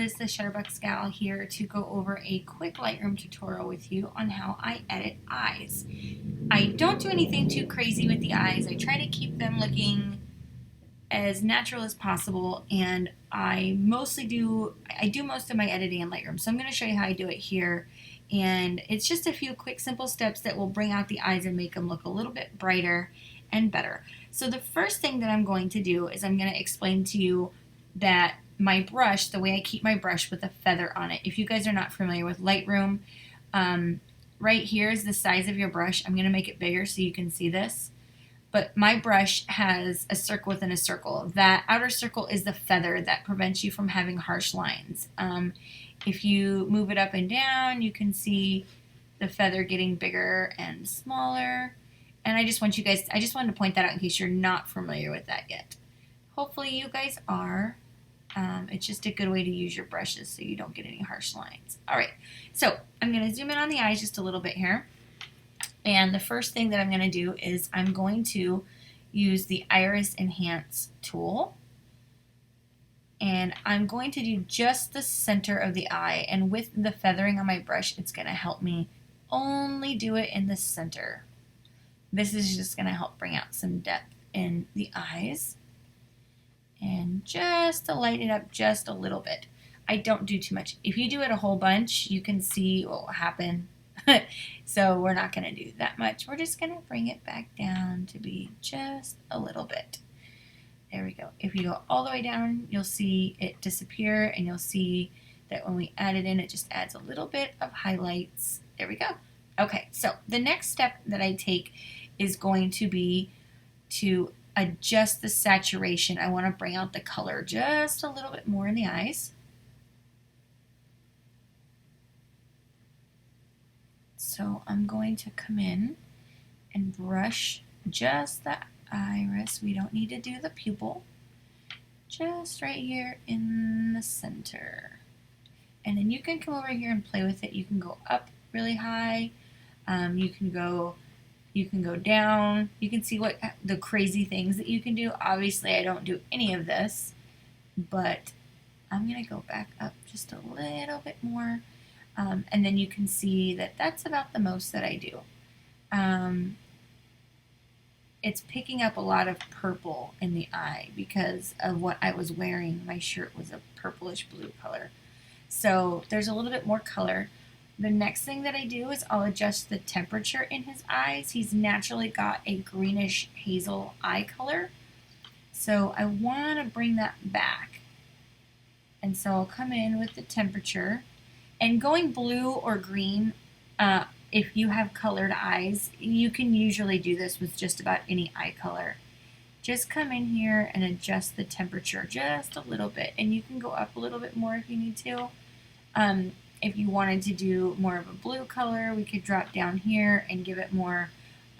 Liz the Shutterbucks gal here to go over a quick Lightroom tutorial with you on how I edit eyes. I don't do anything too crazy with the eyes. I try to keep them looking as natural as possible, and I do most of my editing in Lightroom. So I'm going to show you how I do it here, and it's just a few quick simple steps that will bring out the eyes and make them look a little bit brighter and better. So the first thing that I'm going to do is I'm going to explain to you that my brush, the way I keep my brush with a feather on it. If you guys are not familiar with Lightroom, right here is the size of your brush. I'm going to make it bigger so you can see this. But my brush has a circle within a circle. That outer circle is the feather that prevents you from having harsh lines. If you move it up and down, you can see the feather getting bigger and smaller. And I just wanted to point that out in case you're not familiar with that yet. Hopefully you guys are. It's just a good way to use your brushes so you don't get any harsh lines. All right, so I'm going to zoom in on the eyes just a little bit here. And the first thing that I'm going to do is I'm going to use the Iris Enhance tool. And I'm going to do just the center of the eye. And with the feathering on my brush, it's going to help me only do it in the center. This is just going to help bring out some depth in the eyes. And just to lighten it up just a little bit. I don't do too much. If you do it a whole bunch, you can see what will happen. So we're not going to do that much. We're just going to bring it back down to be just a little bit. There we go. If you go all the way down, you'll see it disappear, and you'll see that when we add it in, it just adds a little bit of highlights. There we go. Okay, so the next step that I take is going to be to adjust the saturation. I want to bring out the color just a little bit more in the eyes. So I'm going to come in and brush just the iris. We don't need to do the pupil. Just right here in the center. And then you can come over here and play with it. You can go up really high. You can go down. You can see what the crazy things that you can do. Obviously, I don't do any of this, but I'm going to go back up just a little bit more. And then you can see that that's about the most that I do. It's picking up a lot of purple in the eye because of what I was wearing. My shirt was a purplish blue color. So there's a little bit more color. The next thing that I do is I'll adjust the temperature in his eyes. He's naturally got a greenish hazel eye color. So I want to bring that back. And so I'll come in with the temperature. And going blue or green, if you have colored eyes, you can usually do this with just about any eye color. Just come in here and adjust the temperature just a little bit. And you can go up a little bit more if you need to. If you wanted to do more of a blue color, we could drop down here and give it more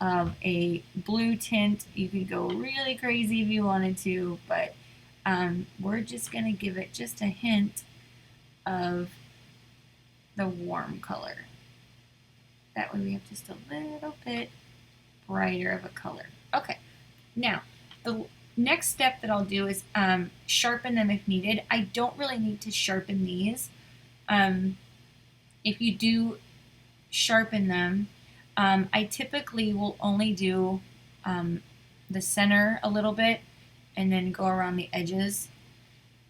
of a blue tint. You could go really crazy if you wanted to, but we're just going to give it just a hint of the warm color. That way we have just a little bit brighter of a color. Okay, now the next step that I'll do is sharpen them if needed. I don't really need to sharpen these. If you do sharpen them, I typically will only do the center a little bit and then go around the edges,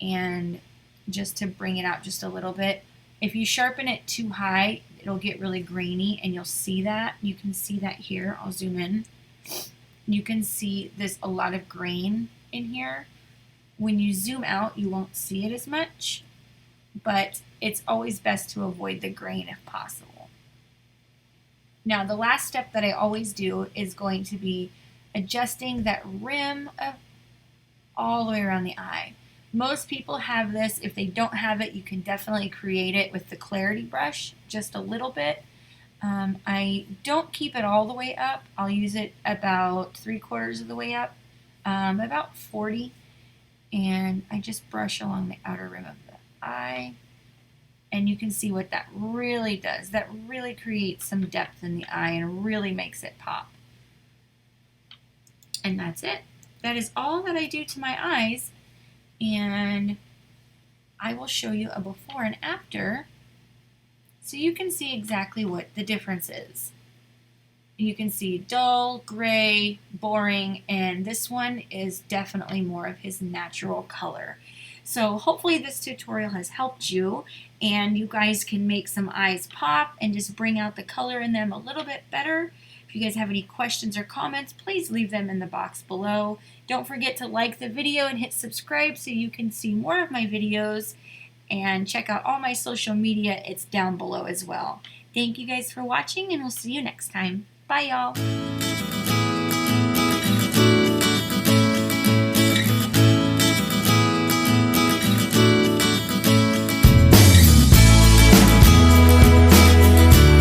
and just to bring it out just a little bit. If you sharpen it too high, it'll get really grainy, and you'll see that. You can see that here. I'll zoom in. You can see there's a lot of grain in here. When you zoom out, you won't see it as much, but it's always best to avoid the grain if possible. Now, the last step that I always do is going to be adjusting that rim all the way around the eye. Most people have this. If they don't have it, you can definitely create it with the clarity brush, just a little bit. I don't keep it all the way up. I'll use it about 3/4 of the way up, about 40. And I just brush along the outer rim of the eye. And you can see what that really does. That really creates some depth in the eye and really makes it pop. And that's it. That is all that I do to my eyes. And I will show you a before and after so you can see exactly what the difference is. You can see dull, gray, boring, and this one is definitely more of his natural color. So hopefully this tutorial has helped you and you guys can make some eyes pop and just bring out the color in them a little bit better. If you guys have any questions or comments, please leave them in the box below. Don't forget to like the video and hit subscribe so you can see more of my videos, and check out all my social media. It's down below as well. Thank you guys for watching, and we'll see you next time. Bye, y'all.